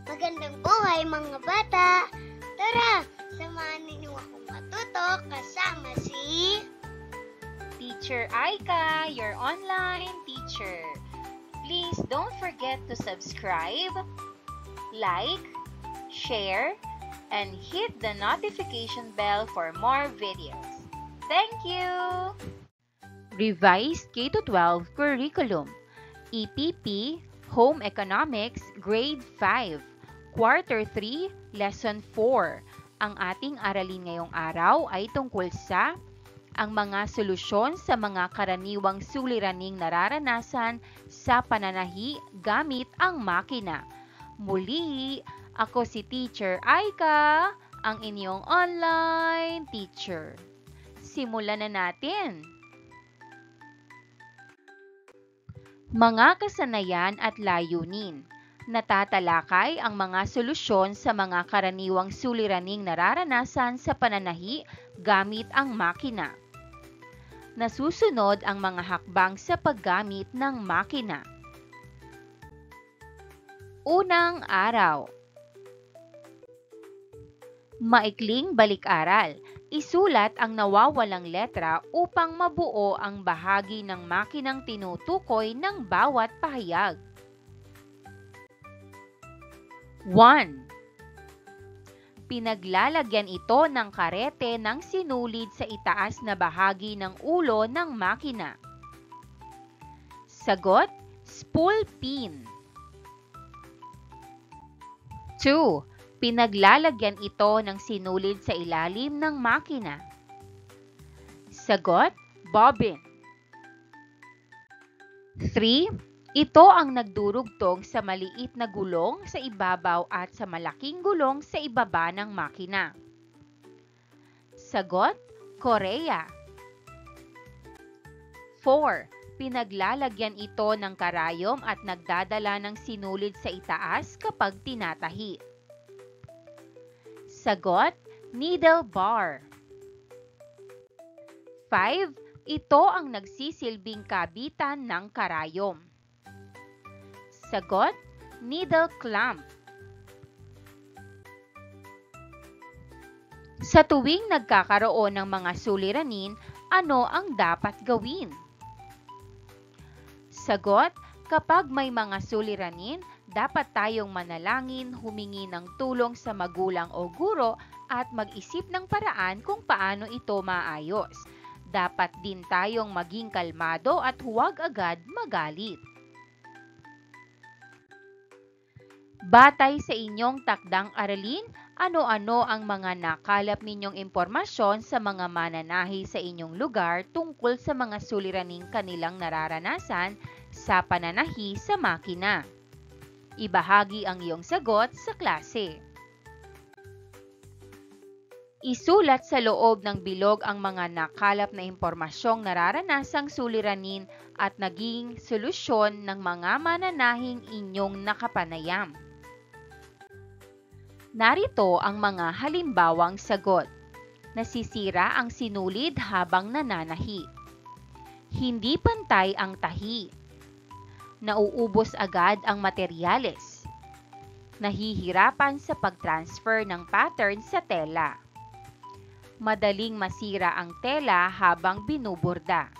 Magandang buhay mga bata! Tara, samahan ninyo akong matuto kasama si Teacher Aika, your online teacher. Please don't forget to subscribe, like, share, and hit the notification bell for more videos. Thank you! Revised K-12 Curriculum, EPP, Home Economics, Grade 5. Quarter 3, Lesson 4. Ang ating aralin ngayong araw ay tungkol sa ang mga solusyon sa mga karaniwang suliraning nararanasan sa pananahi gamit ang makina. Muli, ako si Teacher Aika, ang inyong online teacher. Simulan na natin! Mga kasanayan at layunin. Natatalakay ang mga solusyon sa mga karaniwang suliraning nararanasan sa pananahi gamit ang makina. Nasusunod ang mga hakbang sa paggamit ng makina. Unang araw. Maikling balik-aral. Isulat ang nawawalang letra upang mabuo ang bahagi ng makinang tinutukoy ng bawat pahayag. 1. Pinaglalagyan ito ng karete ng sinulid sa itaas na bahagi ng ulo ng makina. Sagot, spool pin. 2. Pinaglalagyan ito ng sinulid sa ilalim ng makina. Sagot, bobbin. 3. Ito ang nagdurugtong sa maliit na gulong sa ibabaw at sa malaking gulong sa ibaba ng makina. Sagot, Korea. 4. Pinaglalagyan ito ng karayom at nagdadala ng sinulid sa itaas kapag tinatahi. Sagot, needle bar. 5. Ito ang nagsisilbing kabitan ng karayom. Sagot, needle clamp. Sa tuwing nagkakaroon ng mga suliranin, ano ang dapat gawin? Sagot, kapag may mga suliranin, dapat tayong manalangin, humingi ng tulong sa magulang o guro at mag-isip ng paraan kung paano ito maayos. Dapat din tayong maging kalmado at huwag agad magalit. Batay sa inyong takdang aralin, ano-ano ang mga nakalap ninyong impormasyon sa mga mananahi sa inyong lugar tungkol sa mga suliraning kanilang nararanasan sa pananahi sa makina? Ibahagi ang iyong sagot sa klase. Isulat sa loob ng bilog ang mga nakalap na impormasyong nararanasang suliranin at naging solusyon ng mga mananahing inyong nakapanayam. Narito ang mga halimbawang sagot. Nasisira ang sinulid habang nananahi. Hindi pantay ang tahi. Nauubos agad ang materyales. Nahihirapan sa pag-transfer ng pattern sa tela. Madaling masira ang tela habang binuborda.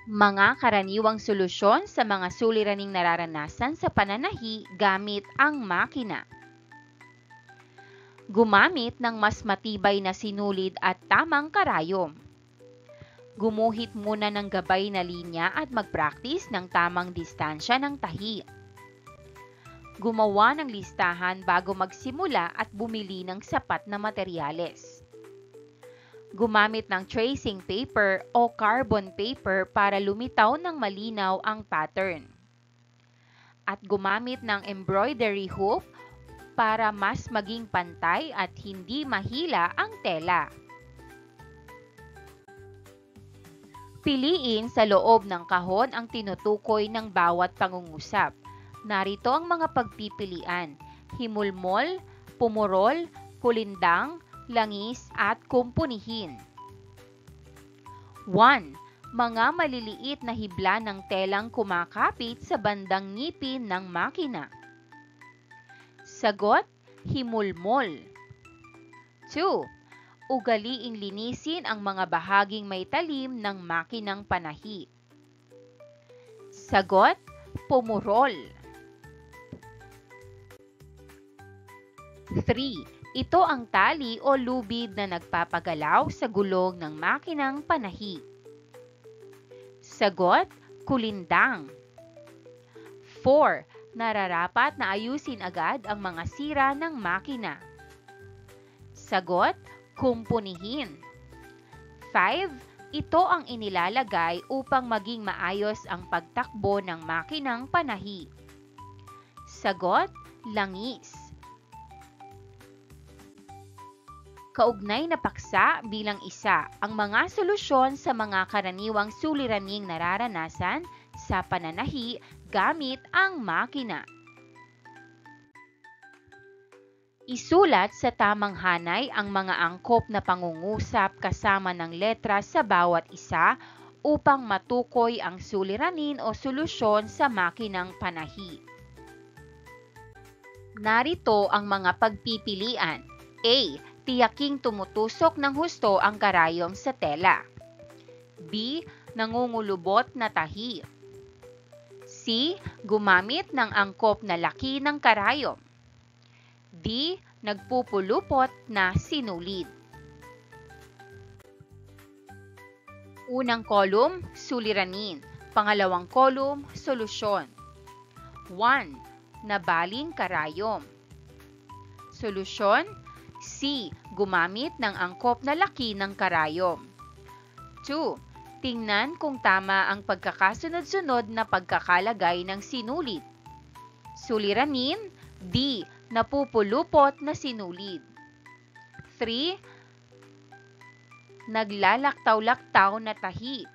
Mga karaniwang solusyon sa mga suliraning nararanasan sa pananahi gamit ang makina. Gumamit ng mas matibay na sinulid at tamang karayom. Gumuhit muna ng gabay na linya at mag-practice ng tamang distansya ng tahi. Gumawa ng listahan bago magsimula at bumili ng sapat na materyales. Gumamit ng tracing paper o carbon paper para lumitaw ng malinaw ang pattern. At gumamit ng embroidery hoop para mas maging pantay at hindi mahila ang tela. Piliin sa loob ng kahon ang tinutukoy ng bawat pangungusap. Narito ang mga pagpipilian: himulmol, pumurol, kulindang, langis at kumpunihin. 1. Mga maliliit na hibla ng telang kumakapit sa bandang ngipin ng makina. Sagot, himulmol. 2. Ugaliing linisin ang mga bahaging may talim ng makinang panahi. Sagot, pumurol. 3. Ito ang tali o lubid na nagpapagalaw sa gulong ng makinang panahi. Sagot, kulindang. 4. Nararapat na ayusin agad ang mga sira ng makina. Sagot, kumpunihin. 5. Ito ang inilalagay upang maging maayos ang pagtakbo ng makinang panahi. Sagot, langis. Kaugnay na paksa bilang isa ang mga solusyon sa mga karaniwang suliraning nararanasan sa pananahi gamit ang makina. Isulat sa tamang hanay ang mga angkop na pangungusap kasama ng letra sa bawat isa upang matukoy ang suliranin o solusyon sa makinang panahi. Narito ang mga pagpipilian. A. Tiyaking tumutusok ng husto ang karayom sa tela. B. Nangungulubot na tahi. C. Gumamit ng angkop na laki ng karayom. D. Nagpupulupot na sinulid. Unang kolum, suliranin. Pangalawang kolum, solusyon. 1. Nabaling karayom. Solusyon, C. Gumamit ng angkop na laki ng karayom. 2. Tingnan kung tama ang pagkakasunod-sunod na pagkakalagay ng sinulid. Suliranin, D. Napupulupot na sinulid. 3. Naglalaktaw-laktaw na tahi.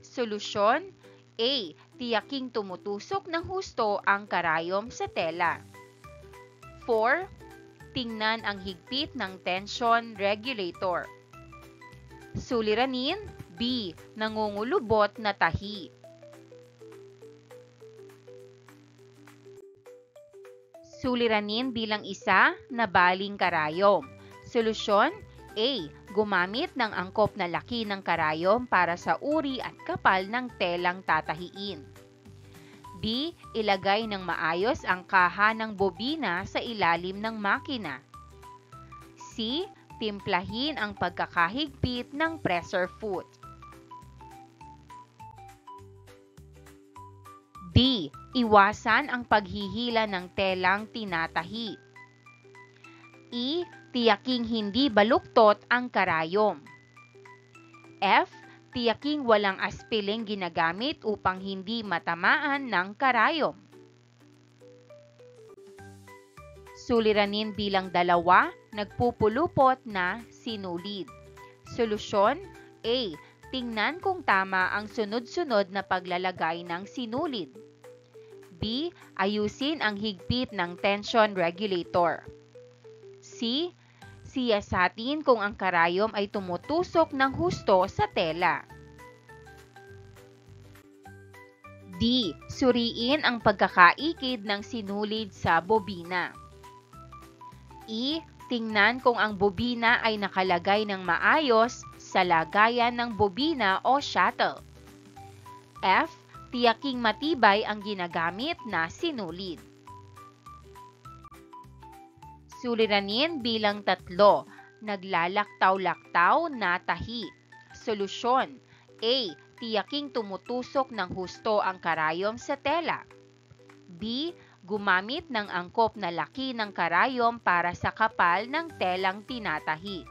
Solusyon, A. Tiyaking tumutusok ng husto ang karayom sa tela. 4. Tingnan ang higpit ng tension regulator. Suliranin, B. Nangungulubot na tahi. Suliranin bilang isa, nabaling karayom. Solusyon, A. Gumamit ng angkop na laki ng karayom para sa uri at kapal ng telang tatahiin. B. Ilagay ng maayos ang kaha ng bobina sa ilalim ng makina. C. Timplahin ang pagkakahigpit ng pressure foot. D. Iwasan ang paghihila ng telang tinatahi. E. Tiyaking hindi baluktot ang karayom. F. Tiyaking walang aspiling ginagamit upang hindi matamaan ng karayom. Suliranin bilang 2, nagpupulupot na sinulid. Solusyon, A. Tingnan kung tama ang sunod-sunod na paglalagay ng sinulid. B. Ayusin ang higpit ng tension regulator. C. Siyasatin kung ang karayom ay tumutusok ng husto sa tela. D. Suriin ang pagkakaikid ng sinulid sa bobina. E. Tingnan kung ang bobina ay nakalagay ng maayos sa lagayan ng bobina o shuttle. F. Tiyaking matibay ang ginagamit na sinulid. Suliranin bilang 3, naglalaktaw-laktaw na tahi. Solusyon, A. Tiyaking tumutusok ng husto ang karayom sa tela. B. Gumamit ng angkop na laki ng karayom para sa kapal ng telang tinatahi.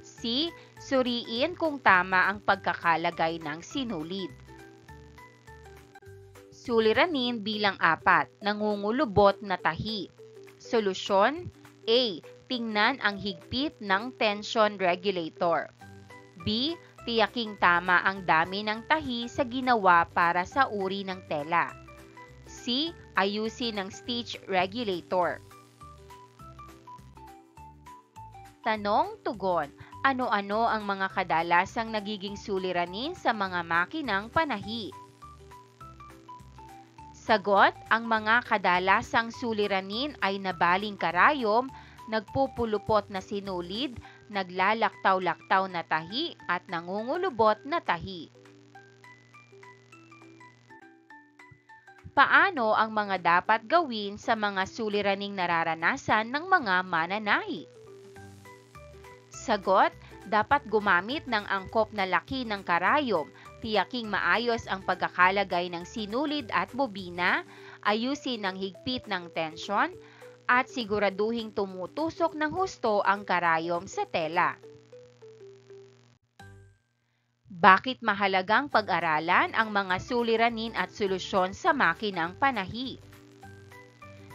C. Suriin kung tama ang pagkakalagay ng sinulid. Suliranin bilang 4, nangungulubot na tahi. Solusyon, A. Tingnan ang higpit ng tension regulator. B. Tiyaking tama ang dami ng tahi sa ginawa para sa uri ng tela. C. Ayusin ang stitch regulator. Tanong-tugon. Ano-ano ang mga kadalasang nagiging suliranin sa mga makinang panahi? Sagot, ang mga kadalasang suliranin ay nabaling karayom, nagpupulupot na sinulid, naglalaktaw-laktaw na tahi, at nangungulubot na tahi. Paano ang mga dapat gawin sa mga suliraning nararanasan ng mga mananahi? Sagot, dapat gumamit ng angkop na laki ng karayom, tiyaking maayos ang pagkakalagay ng sinulid at bobina, ayusin ang higpit ng tensyon, at siguraduhing tumutusok ng husto ang karayom sa tela. Bakit mahalagang pag-aralan ang mga suliranin at solusyon sa makinang panahi?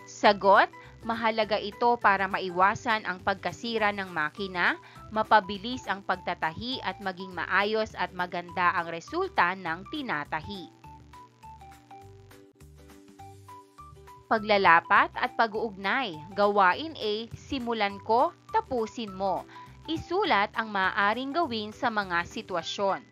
Sagot, mahalaga ito para maiwasan ang pagkasira ng makina, mapabilis ang pagtatahi at maging maayos at maganda ang resulta ng tinatahi. Paglalapat at pag-uugnay. Gawain A, simulan ko, tapusin mo. Isulat ang maaaring gawin sa mga sitwasyon.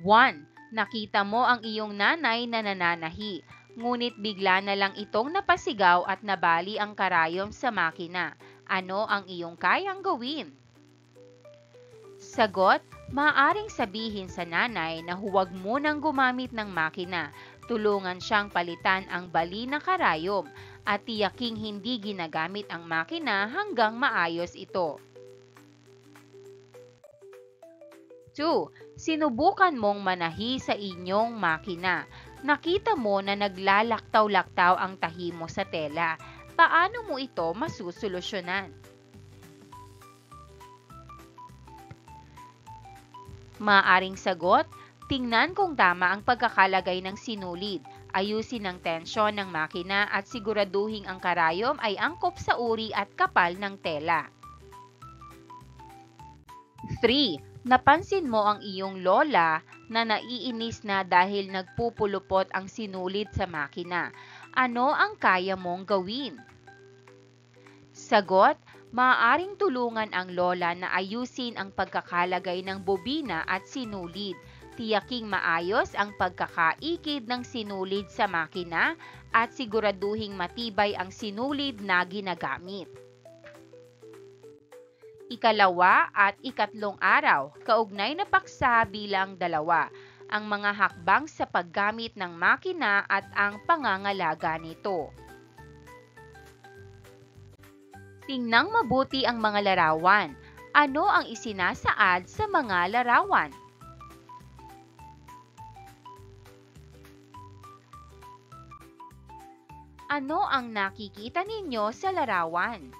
1. Nakita mo ang iyong nanay na nananahi, ngunit bigla na lang itong napasigaw at nabali ang karayom sa makina. Ano ang iyong kayang gawin? Sagot, maaaring sabihin sa nanay na huwag munang gumamit ng makina. Tulungan siyang palitan ang bali na karayom at tiyaking hindi ginagamit ang makina hanggang maayos ito. 2. Sinubukan mong manahi sa inyong makina. Nakita mo na naglalaktaw-laktaw ang tahi mo sa tela. Paano mo ito masusolusyonan? Maaaring sagot, tingnan kung tama ang pagkakalagay ng sinulid, ayusin ang tensyon ng makina at siguraduhing ang karayom ay angkop sa uri at kapal ng tela. 3. Napansin mo ang iyong lola na naiinis na dahil nagpupulupot ang sinulid sa makina. Ano ang kaya mong gawin? Sagot, maaaring tulungan ang lola na ayusin ang pagkakalagay ng bobina at sinulid. Tiyaking maayos ang pagkakaikid ng sinulid sa makina at siguraduhing matibay ang sinulid na ginagamit. Ikalawa at ikatlong araw, kaugnay na paksa bilang 2, ang mga hakbang sa paggamit ng makina at ang pangangalaga nito. Tingnang mabuti ang mga larawan. Ano ang isinasaad sa mga larawan? Ano ang nakikita ninyo sa larawan?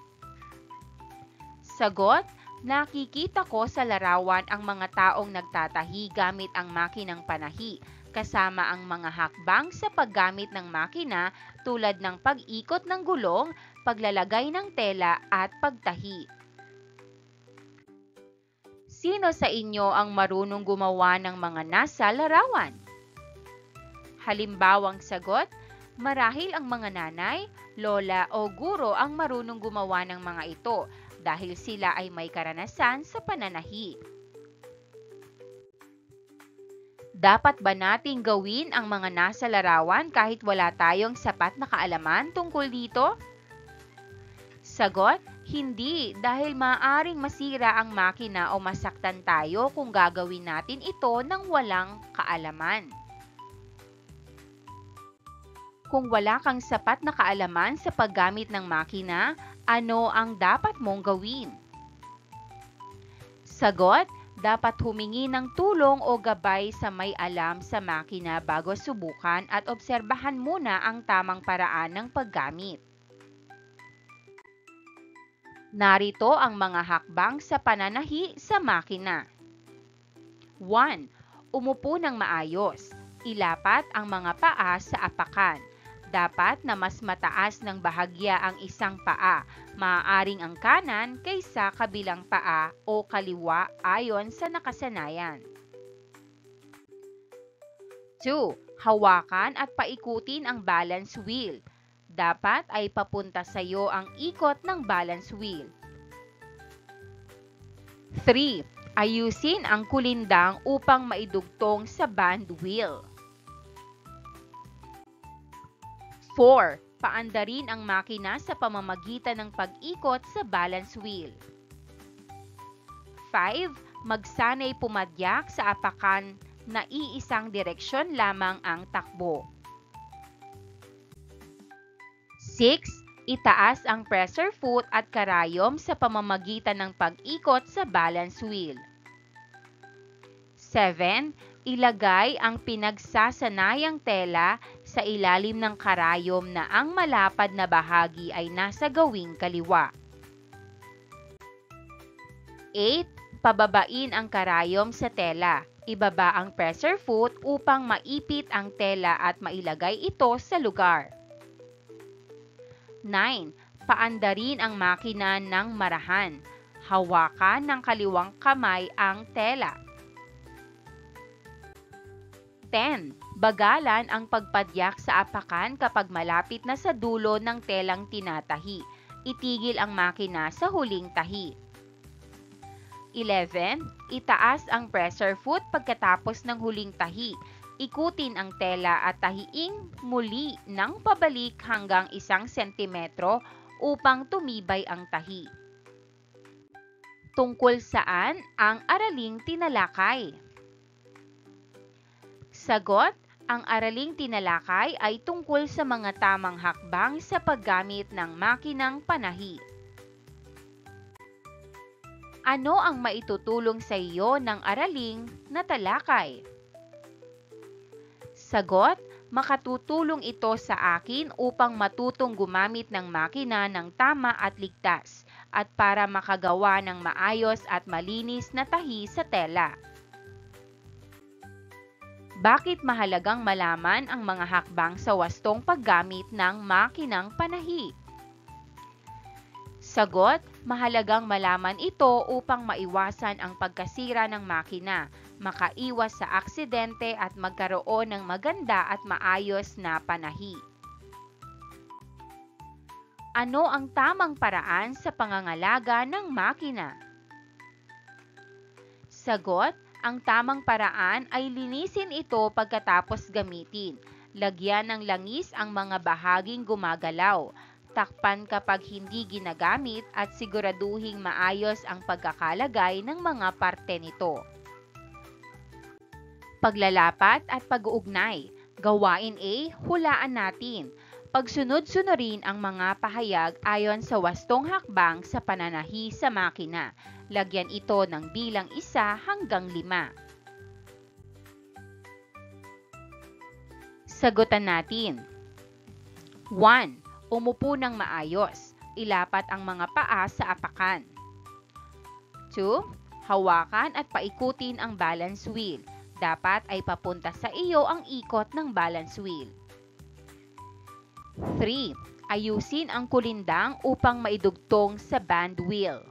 Sagot, nakikita ko sa larawan ang mga taong nagtatahi gamit ang makinang panahi, kasama ang mga hakbang sa paggamit ng makina tulad ng pag-ikot ng gulong, paglalagay ng tela at pagtahi. Sino sa inyo ang marunong gumawa ng mga nasa larawan? Halimbawang sagot, marahil ang mga nanay, lola o guro ang marunong gumawa ng mga ito dahil sila ay may karanasan sa pananahi. Dapat ba nating gawin ang mga nasa larawan kahit wala tayong sapat na kaalaman tungkol dito? Sagot, hindi, dahil maaaring masira ang makina o masaktan tayo kung gagawin natin ito ng walang kaalaman. Kung wala kang sapat na kaalaman sa paggamit ng makina, ano ang dapat mong gawin? Sagot, dapat humingi ng tulong o gabay sa may alam sa makina bago subukan at obserbahan muna ang tamang paraan ng paggamit. Narito ang mga hakbang sa pananahi sa makina. 1. Umupo ng maayos. Ilapat ang mga paa sa apakan. Dapat na mas mataas ng bahagya ang isang paa, maaaring ang kanan kaysa kabilang paa o kaliwa ayon sa nakasanayan. 2. Hawakan at paikutin ang balance wheel. Dapat ay papunta sa iyo ang ikot ng balance wheel. 3. Ayusin ang kulindang upang maidugtong sa band wheel. 4. Paandarin ang makina sa pamamagitan ng pag-ikot sa balance wheel. 5. Magsanay pumadyak sa apakan na iisang direksyon lamang ang takbo. 6. Itaas ang pressure foot at karayom sa pamamagitan ng pag-ikot sa balance wheel. 7. Ilagay ang pinagsasanayang tela sa ilalim ng karayom na ang malapad na bahagi ay nasa gawing kaliwa. 8. Pababain ang karayom sa tela. Ibaba ang pressure foot upang maipit ang tela at mailagay ito sa lugar. 9. Paandarin ang makina ng marahan. Hawakan ng kaliwang kamay ang tela. 10. Bagalan ang pagpadyak sa apakan kapag malapit na sa dulo ng telang tinatahi. Itigil ang makina sa huling tahi. 11. Itaas ang pressure foot pagkatapos ng huling tahi. Ikutin ang tela at tahiing muli ng pabalik hanggang 1 sentimetro upang tumibay ang tahi. Tungkol saan ang araling tinalakay? Sagot, ang araling tinalakay ay tungkol sa mga tamang hakbang sa paggamit ng makinang panahi. Ano ang maitutulong sa iyo ng araling na talakay? Sagot, makatutulong ito sa akin upang matutong gumamit ng makina ng tama at ligtas at para makagawa ng maayos at malinis na tahi sa tela. Bakit mahalagang malaman ang mga hakbang sa wastong paggamit ng makinang panahi? Sagot, mahalagang malaman ito upang maiwasan ang pagkasira ng makina, makaiwas sa aksidente at magkaroon ng maganda at maayos na panahi. Ano ang tamang paraan sa pangangalaga ng makina? Sagot, ang tamang paraan ay linisin ito pagkatapos gamitin. Lagyan ng langis ang mga bahaging gumagalaw. Takpan kapag hindi ginagamit at siguraduhing maayos ang pagkakalagay ng mga parte nito. Paglalapat at pag-uugnay. Gawain A, hulaan natin. Pagsunod-sunurin ang mga pahayag ayon sa wastong hakbang sa pananahi sa makina. Lagyan ito ng bilang 1 hanggang 5. Sagutan natin. 1. Umupo ng maayos. Ilapat ang mga paa sa apakan. 2. Hawakan at paikutin ang balance wheel. Dapat ay papunta sa iyo ang ikot ng balance wheel. 3. Ayusin ang kulindang upang maidugtong sa band wheel.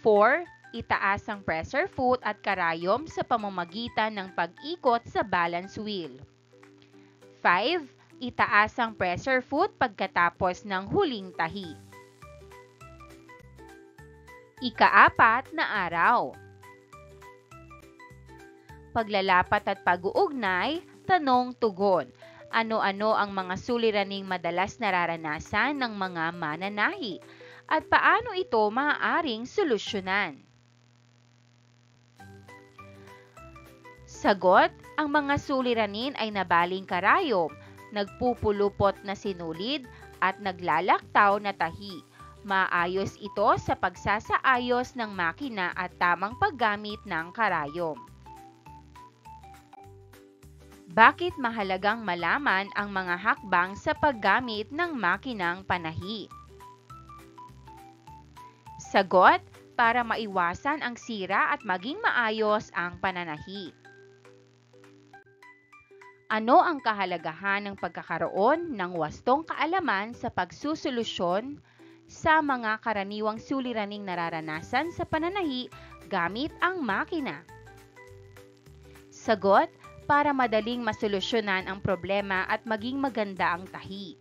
4. Itaas ang pressure foot at karayom sa pamamagitan ng pag-ikot sa balance wheel. 5. Itaas ang pressure foot pagkatapos ng huling tahi. Ika-4 na araw. Paglalapat at pag-uugnay, tanong-tugon. Ano-ano ang mga suliraning madalas nararanasan ng mga mananahi at paano ito maaaring solusyonan? Sagot, ang mga suliranin ay nabaling karayom, nagpupulupot na sinulid at naglalaktaw na tahi. Maayos ito sa pagsasaayos ng makina at tamang paggamit ng karayom. Bakit mahalagang malaman ang mga hakbang sa paggamit ng makinang panahi? Sagot, para maiwasan ang sira at maging maayos ang pananahi. Ano ang kahalagahan ng pagkakaroon ng wastong kaalaman sa pagsusolusyon sa mga karaniwang suliraning nararanasan sa pananahi gamit ang makina? Sagot, para madaling masolusyonan ang problema at maging maganda ang tahi.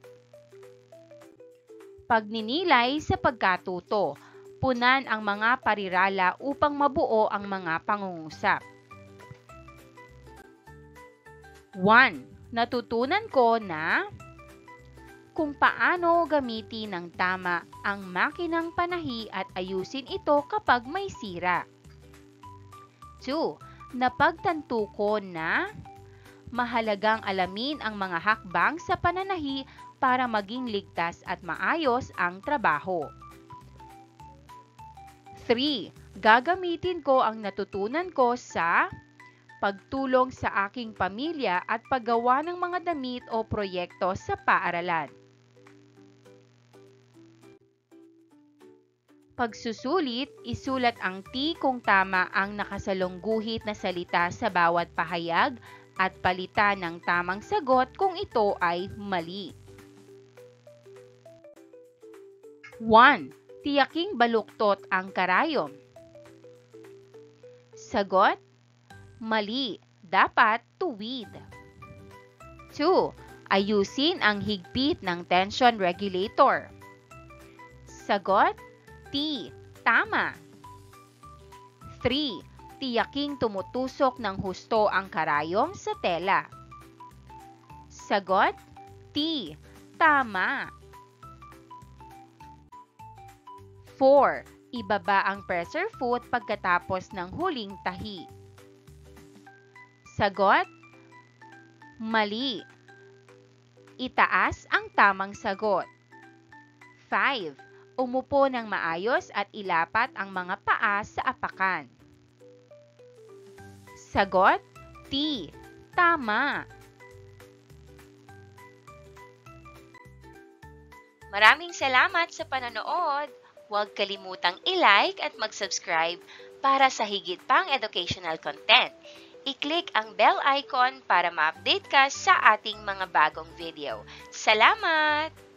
Pagninilay sa pagkatuto. Punan ang mga parirala upang mabuo ang mga pangungusap. 1. Natutunan ko na kung paano gamitin ng tama ang makinang panahi at ayusin ito kapag may sira. 2. Napagtanto ko na mahalagang alamin ang mga hakbang sa pananahi para maging ligtas at maayos ang trabaho. 3. Gagamitin ko ang natutunan ko sa pagtulong sa aking pamilya at paggawa ng mga damit o proyekto sa paaralan. Pagsusulit, isulat ang T kung tama ang nakasalungguhit na salita sa bawat pahayag at palitan ng tamang sagot kung ito ay mali. 1. Tiyaking baluktot ang karayom. Sagot: mali, dapat tuwid. 2. Ayusin ang higpit ng tension regulator. Sagot: T, tama. 3. Tiyaking tumutusok ng husto ang karayom sa tela. Sagot: T, tama. 4. Ibaba ang pressure foot pagkatapos ng huling tahi. Sagot: mali. Itaas ang tamang sagot. 5. Umupo ng maayos at ilapat ang mga paa sa apakan. Sagot: T, tama. Maraming salamat sa panonood. Huwag kalimutang i-like at mag-subscribe para sa higit pang educational content. I-click ang bell icon para ma-update ka sa ating mga bagong video. Salamat!